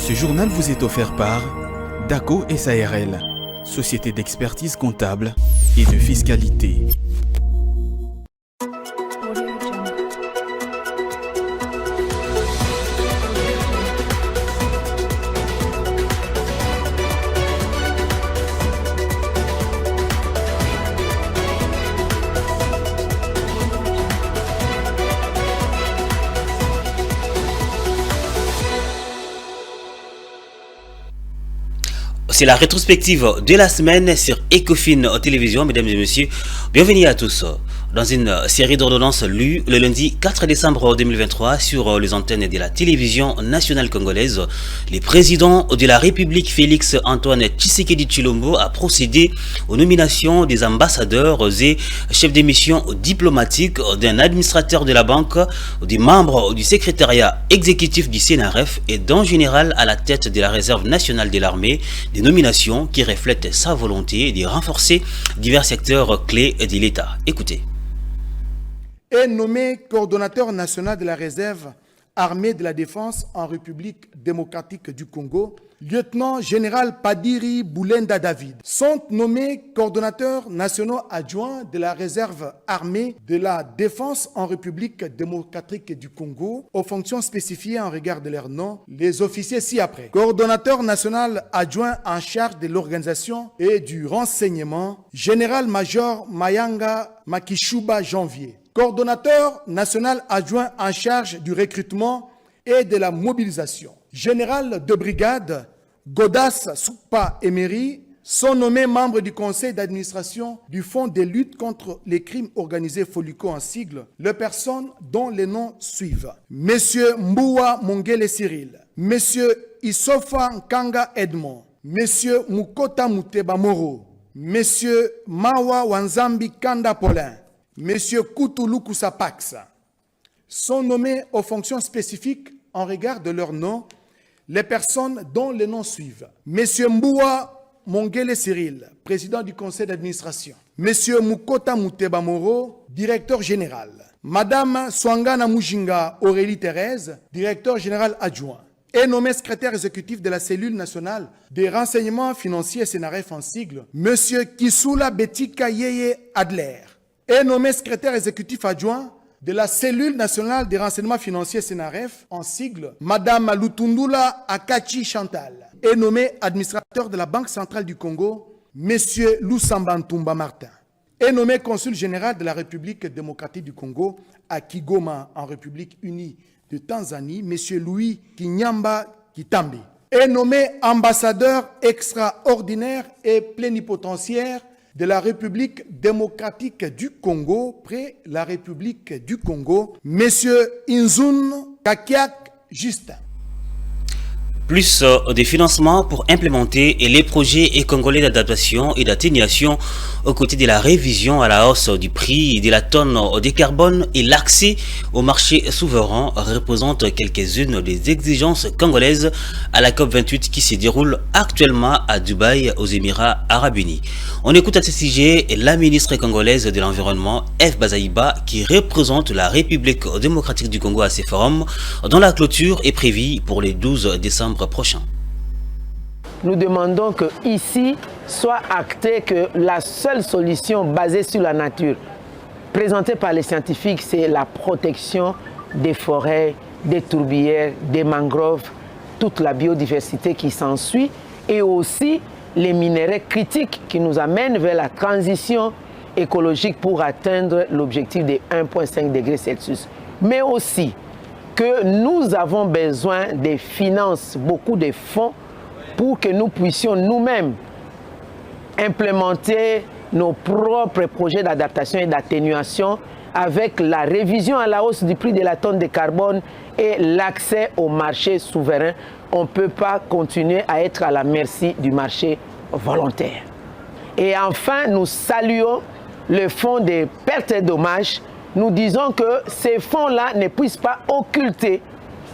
Ce journal vous est offert par DACO SARL, société d'expertise comptable et de fiscalité. C'est la rétrospective de la semaine sur Ecofin Télévision, mesdames et messieurs. Bienvenue à tous dans une série d'ordonnances lues le lundi 4 décembre 2023 sur les antennes de la télévision nationale congolaise. Le président de la République, Félix Antoine Tshisekedi Tshilombo, a procédé aux nominations des ambassadeurs et chefs de mission diplomatiques, d'un administrateur de la banque, des membres du secrétariat exécutif du CNRF et d'un général à la tête de la réserve nationale de l'armée, des nominations qui reflètent sa volonté de renforcer divers secteurs clés de l'État. Écoutez. Est nommé coordonnateur national de la réserve armée de la défense en République démocratique du Congo, lieutenant général Padiri Boulenda David. Sont nommés coordonnateurs nationaux adjoints de la réserve armée de la défense en République démocratique du Congo, aux fonctions spécifiées en regard de leur nom, les officiers ci-après. Coordonnateur national adjoint en charge de l'organisation et du renseignement, général-major Mayanga Makishuba Janvier. Coordonnateur national adjoint en charge du recrutement et de la mobilisation. Général de brigade Godas Soupa Emery sont nommés membres du conseil d'administration du Fonds de lutte contre les crimes organisés Folico en sigle, les personnes dont les noms suivent. Monsieur Mboua Mongele Cyril, Monsieur Isofa Nkanga Edmond, Monsieur Mukota Muteba Moro, Monsieur Mawa Wanzambi Kanda Paulin, Monsieur Koutoulou Koussapax, sont nommés aux fonctions spécifiques en regard de leur nom les personnes dont les noms suivent. Monsieur Mboua Mongele Cyril, président du conseil d'administration. Monsieur Mukota Muteba Moro, directeur général. Madame Swangana Mujinga Aurélie Thérèse, directeur général adjoint. Est nommé secrétaire exécutif de la cellule nationale des renseignements financiers CNRF en sigle, Monsieur Kisula Betika Yeye Adler. Est nommé secrétaire exécutif adjoint de la cellule nationale des renseignements financiers CNRF, en sigle, Madame Lutundula Akachi Chantal. Est nommé administrateur de la Banque centrale du Congo, Monsieur Lusambantumba Martin. Est nommé consul général de la République démocratique du Congo à Kigoma, en République unie de Tanzanie, Monsieur Louis Kinyamba Kitambi. Est nommé ambassadeur extraordinaire et plénipotentiaire de la République démocratique du Congo, près la République du Congo, Monsieur Inzun Kakiak Justin. Plus de financements pour implémenter les projets congolais d'adaptation et d'atténuation aux côtés de la révision à la hausse du prix de la tonne de carbone et l'accès au marché souverain représentent quelques-unes des exigences congolaises à la COP28 qui se déroule actuellement à Dubaï, aux Émirats Arabes Unis. On écoute à ce sujet la ministre congolaise de l'Environnement, F. Bazaïba, qui représente la République démocratique du Congo à ces forums, dont la clôture est prévue pour le 12 décembre prochain. Nous demandons que ici soit acté que la seule solution basée sur la nature présentée par les scientifiques, c'est la protection des forêts, des tourbières, des mangroves, toute la biodiversité qui s'ensuit et aussi les minéraux critiques qui nous amènent vers la transition écologique pour atteindre l'objectif des 1,5 degrés Celsius. Mais aussi que nous avons besoin des finances, beaucoup de fonds, pour que nous puissions nous-mêmes implémenter nos propres projets d'adaptation et d'atténuation avec la révision à la hausse du prix de la tonne de carbone et l'accès au marché souverain. On ne peut pas continuer à être à la merci du marché volontaire. Et enfin, nous saluons le fonds des pertes et dommages. Nous disons que ces fonds-là ne puissent pas occulter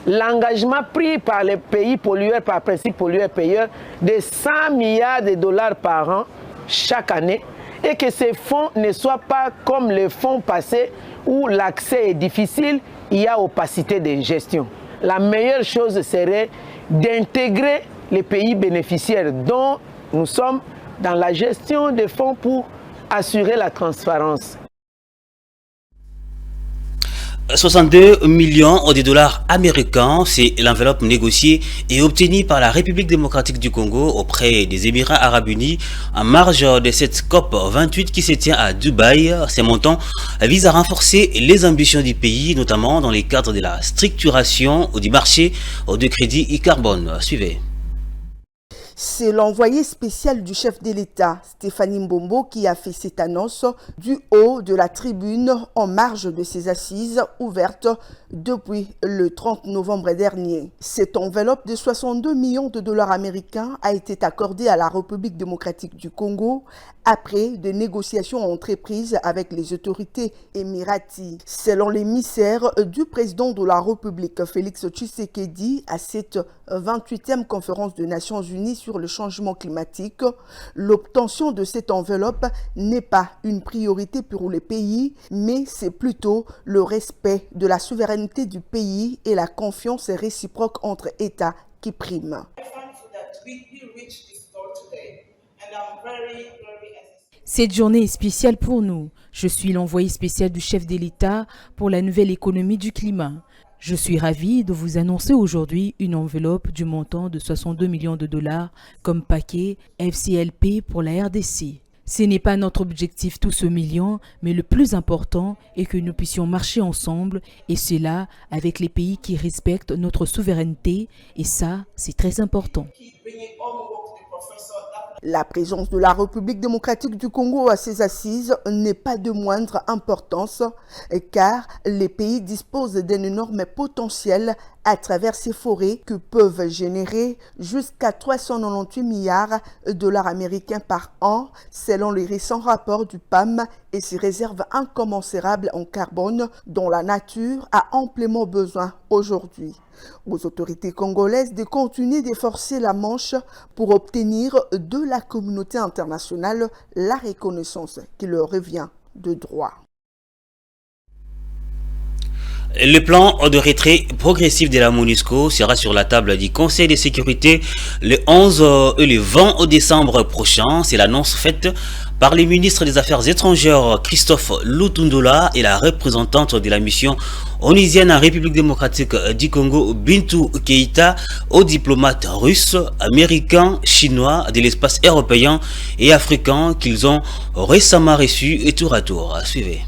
l'engagement pris par les pays pollueurs, par principe pollueur-payeur, de 100 milliards de dollars par an chaque année, et que ces fonds ne soient pas comme les fonds passés où l'accès est difficile, il y a opacité de gestion. La meilleure chose serait d'intégrer les pays bénéficiaires dont nous sommes dans la gestion des fonds pour assurer la transparence. 62 millions de dollars américains, c'est l'enveloppe négociée et obtenue par la République démocratique du Congo auprès des Émirats arabes unis en marge de cette COP 28 qui se tient à Dubaï. Ces montants visent à renforcer les ambitions du pays, notamment dans les cadres de la structuration du marché de crédit carbone. Suivez. C'est l'envoyé spécial du chef de l'État, Stéphanie Mbombo, qui a fait cette annonce du haut de la tribune en marge de ses assises ouvertes depuis le 30 novembre dernier. Cette enveloppe de 62 millions de dollars américains a été accordée à la République démocratique du Congo après des négociations entreprises avec les autorités émiraties. Selon l'émissaire du président de la République, Félix Tshisekedi, à cette 28e conférence des Nations Unies sur le changement climatique, l'obtention de cette enveloppe n'est pas une priorité pour les pays, mais c'est plutôt le respect de la souveraineté du pays et la confiance réciproque entre États qui prime. Cette journée est spéciale pour nous. Je suis l'envoyé spécial du chef de l'État pour la nouvelle économie du climat. Je suis ravi de vous annoncer aujourd'hui une enveloppe du montant de 62 millions de dollars comme paquet FCLP pour la RDC. Ce n'est pas notre objectif tout ce million, mais le plus important est que nous puissions marcher ensemble et cela avec les pays qui respectent notre souveraineté et ça, c'est très important. La présence de la République démocratique du Congo à ces assises n'est pas de moindre importance car les pays disposent d'un énorme potentiel à travers ces forêts que peuvent générer jusqu'à 398 milliards de dollars américains par an selon les récents rapports du PAM et ses réserves incommensurables en carbone dont la nature a amplement besoin aujourd'hui. Aux autorités congolaises de continuer de forcer la manche pour obtenir de la communauté internationale la reconnaissance qui leur revient de droit. Le plan de retrait progressif de la MONUSCO sera sur la table du Conseil de sécurité le 11 et le 20 décembre prochain. C'est l'annonce faite par le ministre des Affaires étrangères Christophe Lutundula et la représentante de la mission onusienne en République démocratique du Congo, Bintou Keïta, aux diplomates russes, américains, chinois de l'espace européen et africain qu'ils ont récemment reçus tour à tour. Suivez.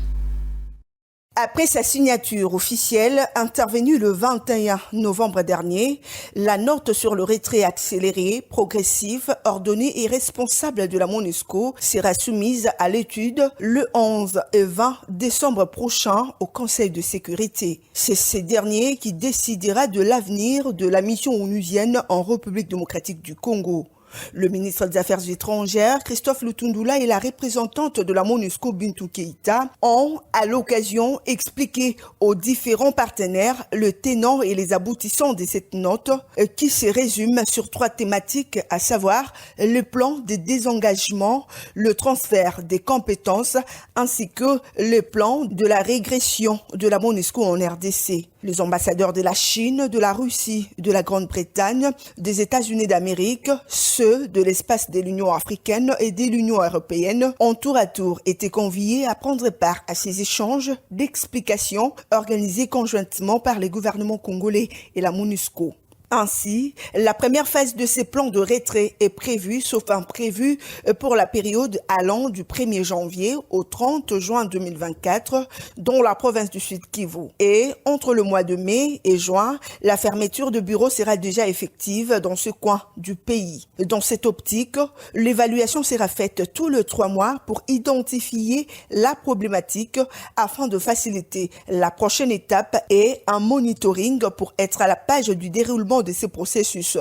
Après sa signature officielle intervenue le 21 novembre dernier, la note sur le retrait accéléré, progressif, ordonné et responsable de la MONUSCO sera soumise à l'étude le 11 et 20 décembre prochain au Conseil de sécurité. C'est ce dernier qui décidera de l'avenir de la mission onusienne en République démocratique du Congo. Le ministre des Affaires étrangères, Christophe Lutundula, et la représentante de la MONUSCO, Bintou Keïta, ont, à l'occasion, expliqué aux différents partenaires le tenant et les aboutissants de cette note qui se résume sur 3 thématiques, à savoir le plan de désengagement, le transfert des compétences, ainsi que le plan de la régression de la MONUSCO en RDC. Les ambassadeurs de la Chine, de la Russie, de la Grande-Bretagne, des États-Unis d'Amérique, ceux de l'espace de l'Union africaine et de l'Union européenne ont tour à tour été conviés à prendre part à ces échanges d'explications organisés conjointement par les gouvernements congolais et la MONUSCO. Ainsi, la première phase de ces plans de retrait est prévue, sauf imprévu, pour la période allant du 1er janvier au 30 juin 2024, dont la province du Sud Kivu. Et entre le mois de mai et juin, la fermeture de bureaux sera déjà effective dans ce coin du pays. Dans cette optique, l'évaluation sera faite tous les 3 mois pour identifier la problématique afin de faciliter la prochaine étape et un monitoring pour être à la page du déroulement de ces processus.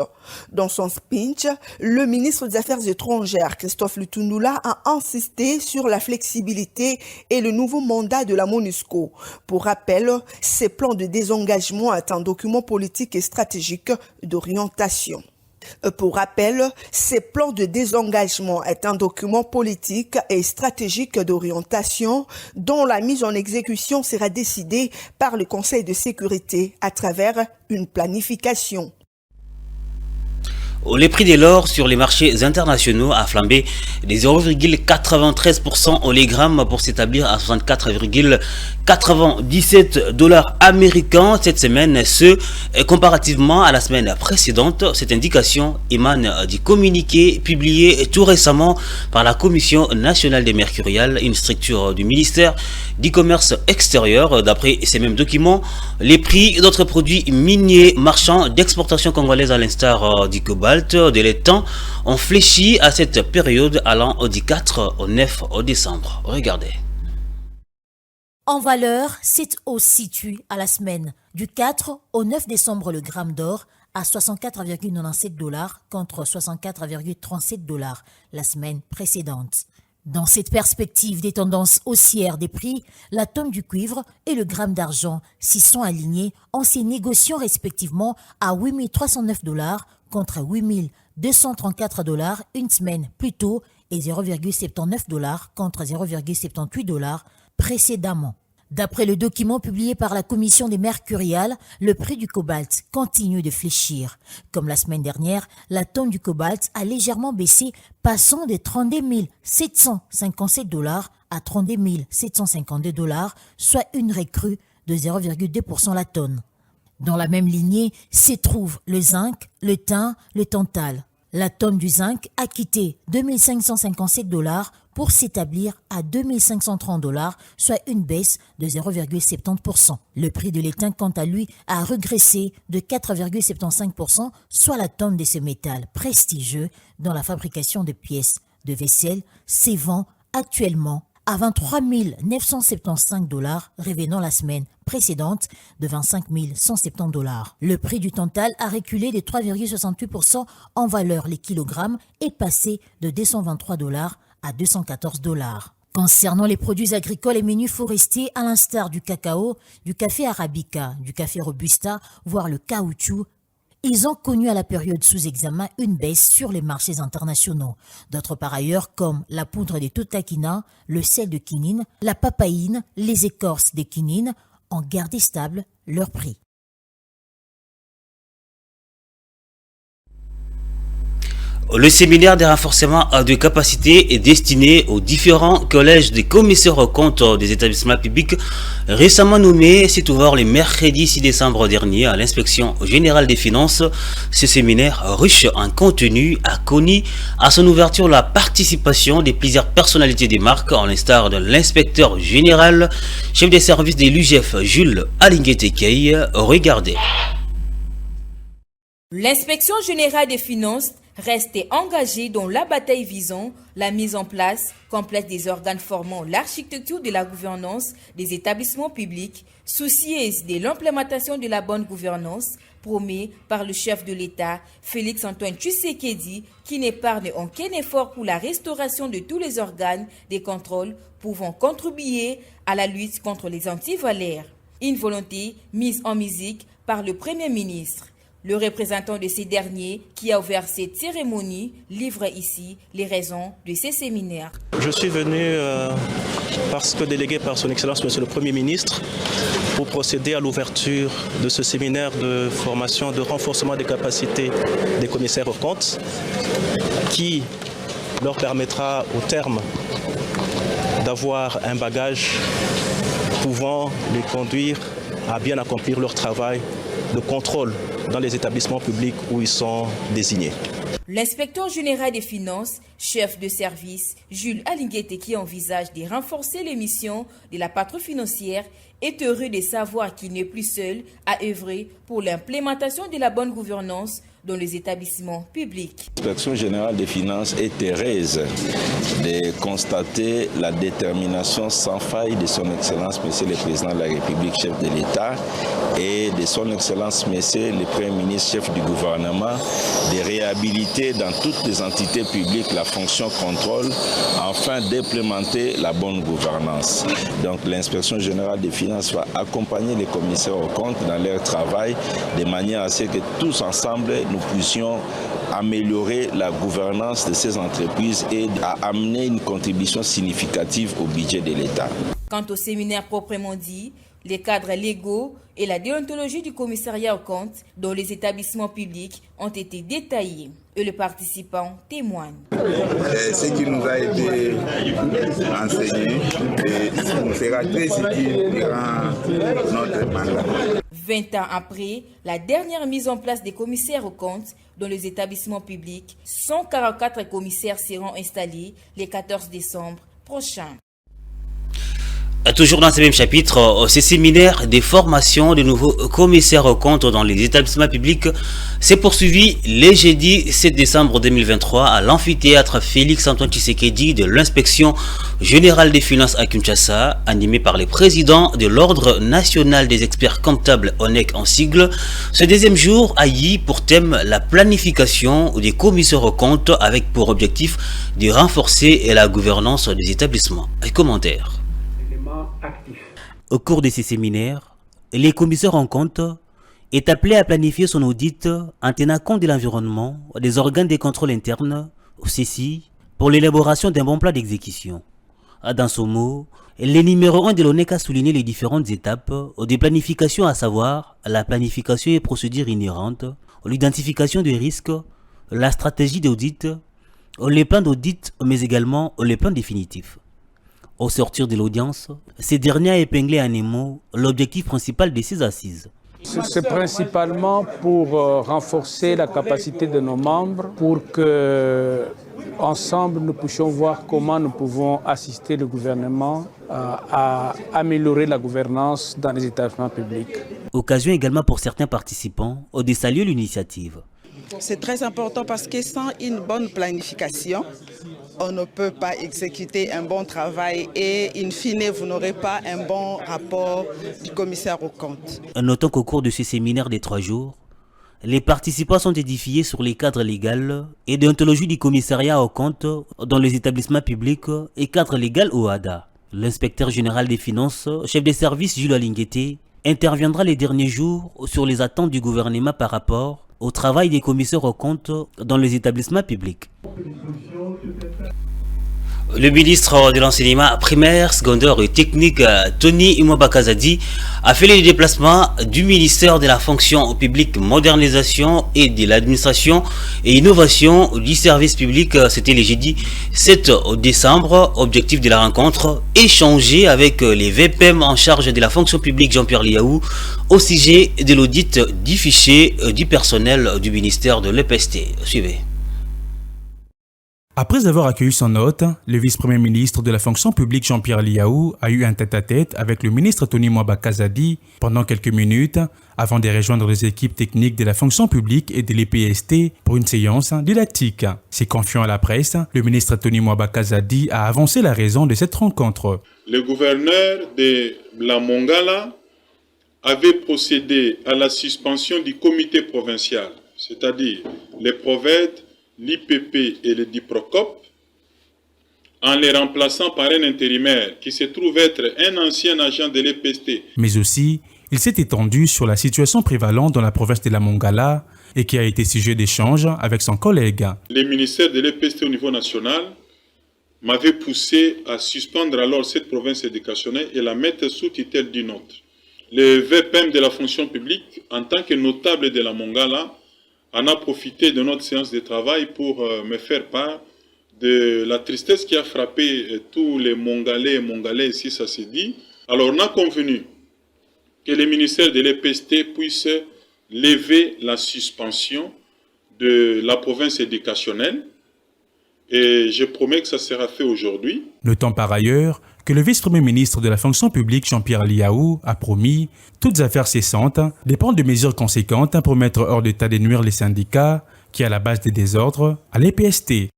Dans son speech, le ministre des Affaires étrangères, Christophe Lutundula, a insisté sur la flexibilité et le nouveau mandat de la MONUSCO. Pour rappel, ce plan de désengagement est un document politique et stratégique d'orientation. Pour rappel, ce plan de désengagement est un document politique et stratégique d'orientation dont la mise en exécution sera décidée par le Conseil de sécurité à travers une planification. Les prix de l'or sur les marchés internationaux a flambé de 0,93% au légramme pour s'établir à 64,97 dollars américains cette semaine, ce comparativement à la semaine précédente. Cette indication émane du communiqué publié tout récemment par la Commission nationale des mercuriales, une structure du ministère du Commerce extérieur. D'après ces mêmes documents, les prix d'autres produits miniers marchands d'exportation congolaise à l'instar du cobalt, de l'étang ont fléchi à cette période allant du 4 au 9 décembre. Regardez. En valeur, cette hausse situe à la semaine du 4 au 9 décembre le gramme d'or à 64,97 dollars contre 64,37 dollars la semaine précédente. Dans cette perspective des tendances haussières des prix, la tonne du cuivre et le gramme d'argent s'y sont alignés en se négociant respectivement à 8 309 dollars contre 8 234 dollars une semaine plus tôt et 0,79 dollars contre 0,78 dollars précédemment. D'après le document publié par la Commission des mercuriales, le prix du cobalt continue de fléchir. Comme la semaine dernière, la tonne du cobalt a légèrement baissé, passant de 32 757 dollars à 32 752 dollars, soit une recrue de 0,2% la tonne. Dans la même lignée se trouvent le zinc, le tin, le tantal. La tonne du zinc a quitté 2557 dollars pour s'établir à 2530 dollars, soit une baisse de 0,70%. Le prix de l'étain, quant à lui, a régressé de 4,75%, soit la tonne de ce métal prestigieux dans la fabrication de pièces de vaisselle s'évend actuellement à 23 975 dollars, revenant la semaine précédente de 25 170 dollars. Le prix du tantal a reculé de 3,68% en valeur. Les kilogrammes est passé de 223 dollars à 214 dollars. Concernant les produits agricoles et menus forestiers, à l'instar du cacao, du café arabica, du café robusta, voire le caoutchouc, ils ont connu à la période sous examen une baisse sur les marchés internationaux. D'autres par ailleurs, comme la poudre de totakina, le sel de quinine, la papaïne, les écorces de quinine, ont gardé stable leur prix. Le séminaire de renforcement de capacité est destiné aux différents collèges des commissaires aux comptes des établissements publics récemment nommés s'est ouvert le mercredi 6 décembre dernier à l'inspection générale des finances. Ce séminaire riche en contenu a connu à son ouverture la participation de plusieurs personnalités des marques, en l'instar de l'inspecteur général, chef des services de l'UGF Jules Alinguetekei. Regardez. L'inspection générale des finances rester engagée dans la bataille visant la mise en place complète des organes formant l'architecture de la gouvernance des établissements publics, soucieuse de l'implémentation de la bonne gouvernance, promis par le chef de l'État, Félix-Antoine Tshisekedi, qui n'épargne aucun effort pour la restauration de tous les organes de contrôle pouvant contribuer à la lutte contre les antivalaires. Une volonté mise en musique par le Premier ministre. Le représentant de ces derniers, qui a ouvert cette cérémonie, livre ici les raisons de ces séminaires. Je suis venu parce que délégué par son Excellence Monsieur le Premier ministre pour procéder à l'ouverture de ce séminaire de formation, de renforcement des capacités des commissaires aux comptes, qui leur permettra au terme d'avoir un bagage pouvant les conduire à bien accomplir leur travail de contrôle dans les établissements publics où ils sont désignés. L'inspecteur général des finances, chef de service, Jules Alinguetekei, qui envisage de renforcer les missions de la patrouille financière, est heureux de savoir qu'il n'est plus seul à œuvrer pour l'implémentation de la bonne gouvernance dans les établissements publics. L'inspection générale des finances est heureuse de constater la détermination sans faille de son Excellence Monsieur le Président de la République, chef de l'État, et de son Excellence Monsieur le Premier ministre, chef du gouvernement, de réhabiliter dans toutes les entités publiques la fonction contrôle afin d'implémenter la bonne gouvernance. Donc l'inspection générale des finances va accompagner les commissaires aux comptes dans leur travail de manière à ce que tous ensemble nous puissions améliorer la gouvernance de ces entreprises et à amener une contribution significative au budget de l'État. Quant au séminaire proprement dit, les cadres légaux et la déontologie du commissariat aux comptes dont les établissements publics ont été détaillés. Et le participant témoigne. Ce qui nous a été enseigné nous sera très utile durant notre mandat. 20 ans après, la dernière mise en place des commissaires aux comptes dans les établissements publics, 144 commissaires seront installés le 14 décembre prochain. Toujours dans ce même chapitre, ce séminaire des formations de nouveaux commissaires aux comptes dans les établissements publics s'est poursuivi le jeudi 7 décembre 2023 à l'amphithéâtre Félix-Antoine Tshisekedi de l'inspection générale des finances à Kinshasa, animé par les présidents de l'Ordre national des experts comptables ONEC en sigle. Ce deuxième jour a eu pour thème la planification des commissaires aux comptes avec pour objectif de renforcer la gouvernance des établissements. Commentaire. Au cours de ces séminaires, les commissaires en compte est appelé à planifier son audit en tenant compte de l'environnement, des organes de contrôle interne, ceci pour l'élaboration d'un bon plan d'exécution. Dans ce mot, le numéro 1 de l'ONEC a souligné les différentes étapes de planification, à savoir la planification et procédures inhérentes, l'identification des risques, la stratégie d'audit, les plans d'audit, mais également les plans définitifs. Au sortir de l'audience, ce dernier a épinglé en un mot l'objectif principal de ces assises. C'est principalement pour renforcer la capacité de nos membres, pour que ensemble nous puissions voir comment nous pouvons assister le gouvernement à améliorer la gouvernance dans les établissements publics. Occasion également pour certains participants de saluer l'initiative. C'est très important parce que sans une bonne planification, on ne peut pas exécuter un bon travail et in fine, vous n'aurez pas un bon rapport du commissaire aux comptes. Notons qu'au cours de ce séminaire des 3 jours, les participants sont édifiés sur les cadres légaux et déontologie du commissariat aux comptes dans les établissements publics et cadre légal au ADA. L'inspecteur général des finances, chef des services Jules Alingueté, interviendra les derniers jours sur les attentes du gouvernement par rapport au travail des commissaires aux comptes dans les établissements publics. Le ministre de l'enseignement primaire, secondaire et technique, Tony Imwabakazadi, a fait le déplacement du ministère de la fonction publique, modernisation et de l'administration et innovation du service public. C'était le jeudi 7 décembre. Objectif de la rencontre, échanger avec les VPM en charge de la fonction publique Jean-Pierre Liaou au sujet de l'audit du fichier du personnel du ministère de l'EPST. Suivez. Après avoir accueilli son hôte, le vice-premier ministre de la fonction publique Jean-Pierre Liaou a eu un tête-à-tête avec le ministre Tony Imwabakazadi pendant quelques minutes avant de rejoindre les équipes techniques de la fonction publique et de l'EPST pour une séance didactique. Se confiant à la presse, le ministre Tony Imwabakazadi a avancé la raison de cette rencontre. Le gouverneur de la Mongala avait procédé à la suspension du comité provincial, c'est-à-dire les prophètes, l'IPP et le DIPROCOP, en les remplaçant par un intérimaire qui se trouve être un ancien agent de l'EPST. Mais aussi, il s'est étendu sur la situation prévalente dans la province de la Mongala et qui a été sujet d'échange avec son collègue. Le ministère de l'EPST au niveau national m'avait poussé à suspendre alors cette province éducationnelle et la mettre sous tutelle d'une autre. Le VPM de la fonction publique, en tant que notable de la Mongala, en a profité de notre séance de travail pour me faire part de la tristesse qui a frappé tous les Mongalais et Mongalais, si ça se dit. Alors on a convenu que le ministère de l'EPST puisse lever la suspension de la province éducationnelle et je promets que ça sera fait aujourd'hui. Notons par ailleurs que le vice-premier ministre de la fonction publique Jean-Pierre Liaou a promis, toutes affaires cessantes, de prendre des mesures conséquentes pour mettre hors d'état de nuire les syndicats qui est à la base des désordres à l'EPST.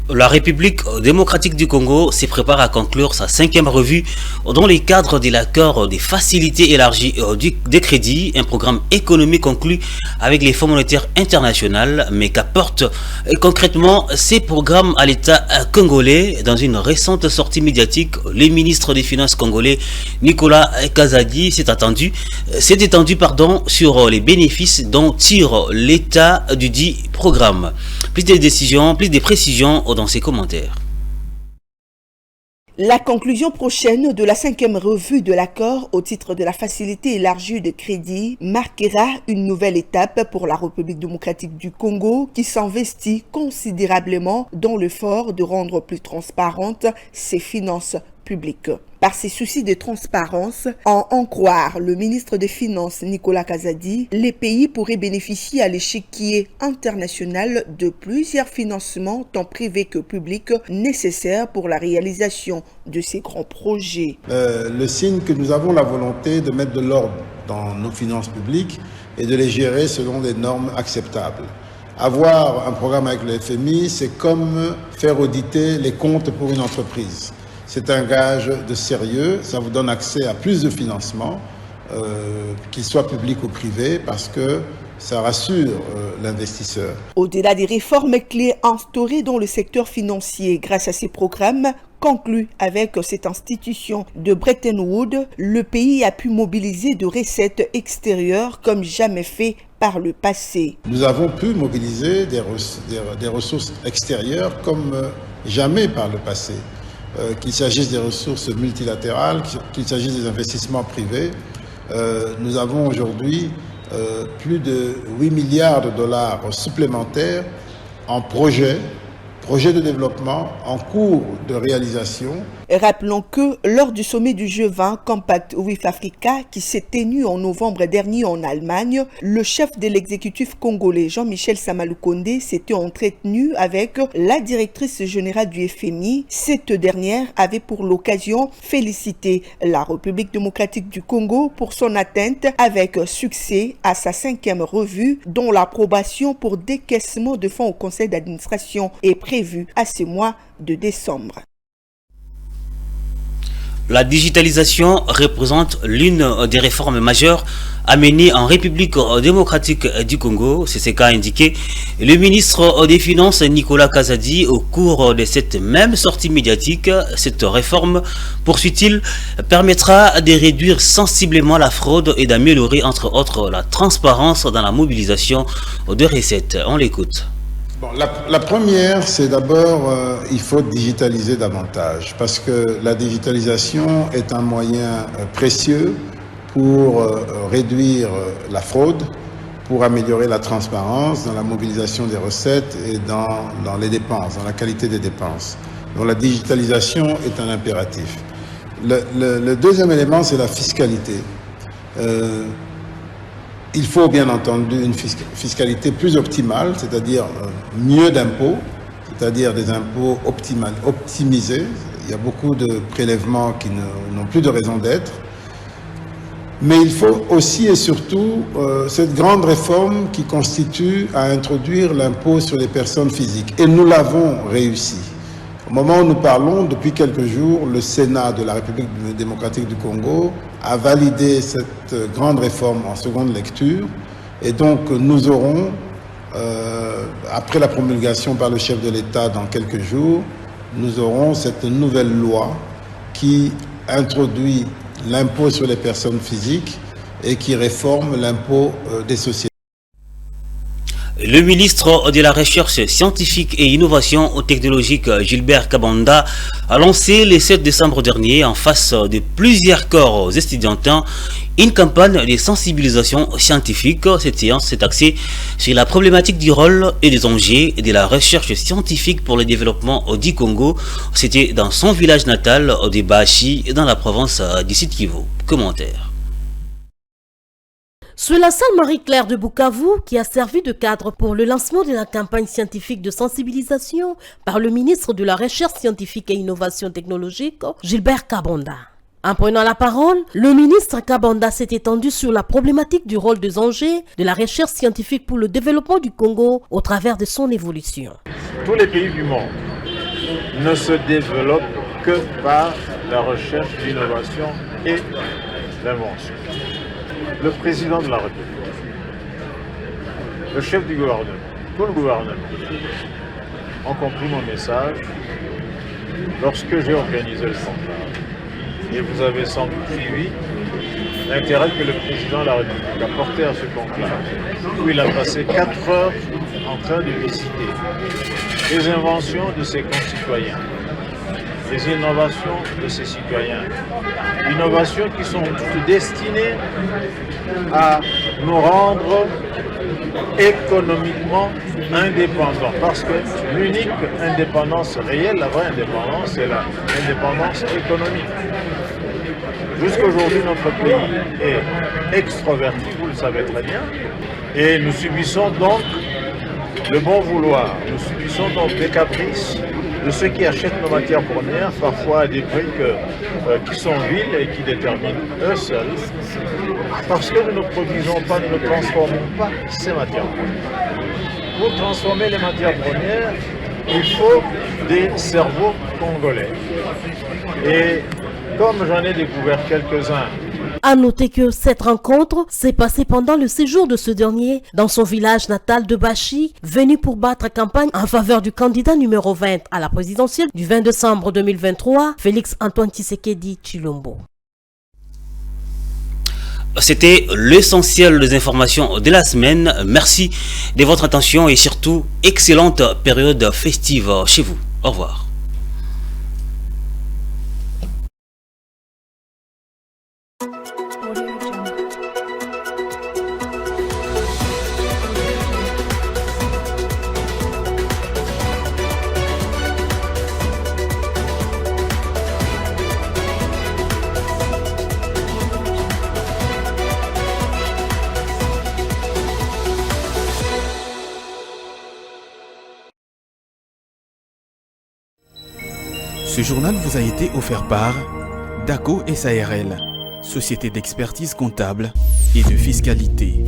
La République démocratique du Congo se prépare à conclure sa 5e revue dans le cadre de l'accord des facilités élargies des crédits, un programme économique conclu avec les Fonds monétaires internationaux, mais qu'apporte concrètement ces programmes à l'État congolais. Dans une récente sortie médiatique, le ministre des Finances congolais Nicolas Kazadi s'est étendu sur les bénéfices dont tire l'État du dit programme. Plus de précisions dans ses commentaires. La conclusion prochaine de la 5e revue de l'accord au titre de la facilité élargie de crédit marquera une nouvelle étape pour la République démocratique du Congo qui s'investit considérablement dans l'effort de rendre plus transparentes ses finances publiques. Par ses soucis de transparence, en croire le ministre des Finances Nicolas Kazadi, les pays pourraient bénéficier à l'échiquier international de plusieurs financements tant privés que publics nécessaires pour la réalisation de ces grands projets. Le signe que nous avons la volonté de mettre de l'ordre dans nos finances publiques et de les gérer selon des normes acceptables. Avoir un programme avec le FMI, c'est comme faire auditer les comptes pour une entreprise. C'est un gage de sérieux, ça vous donne accès à plus de financement, qu'il soit public ou privé, parce que ça rassure l'investisseur. Au-delà des réformes clés instaurées dans le secteur financier grâce à ces programmes, conclus avec cette institution de Bretton Woods, le pays a pu mobiliser de recettes extérieures comme jamais fait par le passé. Nous avons pu mobiliser des ressources extérieures comme jamais par le passé. Qu'il s'agisse des ressources multilatérales, qu'il s'agisse des investissements privés. Nous avons aujourd'hui plus de 8 milliards de dollars supplémentaires en projets de développement en cours de réalisation. Rappelons que lors du sommet du G20 Compact with Africa qui s'est tenu en novembre dernier en Allemagne, le chef de l'exécutif congolais Jean-Michel Samaloukonde s'était entretenu avec la directrice générale du FMI. Cette dernière avait pour l'occasion félicité la République démocratique du Congo pour son atteinte avec succès à sa 5e revue dont l'approbation pour décaissement de fonds au conseil d'administration est prévue à ce mois de décembre. La digitalisation représente l'une des réformes majeures à mener en République démocratique du Congo. C'est ce qu'a indiqué le ministre des Finances Nicolas Kazadi au cours de cette même sortie médiatique. Cette réforme, poursuit-il, permettra de réduire sensiblement la fraude et d'améliorer entre autres la transparence dans la mobilisation de recettes. On l'écoute. Bon, la première, c'est d'abord, il faut digitaliser davantage parce que la digitalisation est un moyen précieux pour réduire la fraude, pour améliorer la transparence dans la mobilisation des recettes et dans les dépenses, dans la qualité des dépenses. Donc la digitalisation est un impératif. Le deuxième élément, c'est la fiscalité. Il faut bien entendu une fiscalité plus optimale, c'est-à-dire mieux d'impôts, c'est-à-dire des impôts optimisés. Il y a beaucoup de prélèvements qui n'ont plus de raison d'être. Mais il faut aussi et surtout cette grande réforme qui constitue à introduire l'impôt sur les personnes physiques. Et nous l'avons réussi. Au moment où nous parlons, depuis quelques jours, le Sénat de la République démocratique du Congo a validé cette grande réforme en seconde lecture. Et donc nous aurons, après la promulgation par le chef de l'État dans quelques jours, nous aurons cette nouvelle loi qui introduit l'impôt sur les personnes physiques et qui réforme l'impôt des sociétés. Le ministre de la Recherche scientifique et innovation technologique Gilbert Kabanda a lancé le 7 décembre dernier en face de plusieurs corps estudiantins une campagne de sensibilisation scientifique. Cette séance s'est axée sur la problématique du rôle et des enjeux de la recherche scientifique pour le développement du Congo. C'était dans son village natal de Bachi dans la province du Sud Kivu. Commentaire. C'est la salle Marie-Claire de Bukavu qui a servi de cadre pour le lancement de la campagne scientifique de sensibilisation par le ministre de la Recherche scientifique et innovation technologique, Gilbert Kabanda. En prenant la parole, le ministre Kabanda s'est étendu sur la problématique du rôle des enjeux de la recherche scientifique pour le développement du Congo au travers de son évolution. Tous les pays du monde ne se développent que par la recherche, l'innovation et l'invention. Le président de la République, le chef du gouvernement, tout le gouvernement ont compris mon message lorsque j'ai organisé le conclave. Et vous avez sans doute suivi l'intérêt que le président de la République a porté à ce conclave, où il a passé 4 heures en train de visiter les inventions de ses concitoyens, les innovations de ses citoyens. Innovations qui sont toutes destinées à nous rendre économiquement indépendants. Parce que l'unique indépendance réelle, la vraie indépendance, c'est l'indépendance économique. Jusqu'aujourd'hui, notre pays est extroverti, vous le savez très bien, et nous subissons donc le bon vouloir, nous subissons donc les caprices de ceux qui achètent nos matières premières, parfois à des prix qui sont vils et qui déterminent eux seuls, parce que nous ne produisons pas, nous ne transformons pas ces matières premières. Pour transformer les matières premières, il faut des cerveaux congolais. Et comme j'en ai découvert quelques-uns. À noter que cette rencontre s'est passée pendant le séjour de ce dernier dans son village natal de Bachi, venu pour battre campagne en faveur du candidat numéro 20 à la présidentielle du 20 décembre 2023, Félix Antoine Tshisekedi Tshilombo. C'était l'essentiel des informations de la semaine. Merci de votre attention et surtout, excellente période festive chez vous. Au revoir. Ce journal vous a été offert par DACO SARL, société d'expertise comptable et de fiscalité.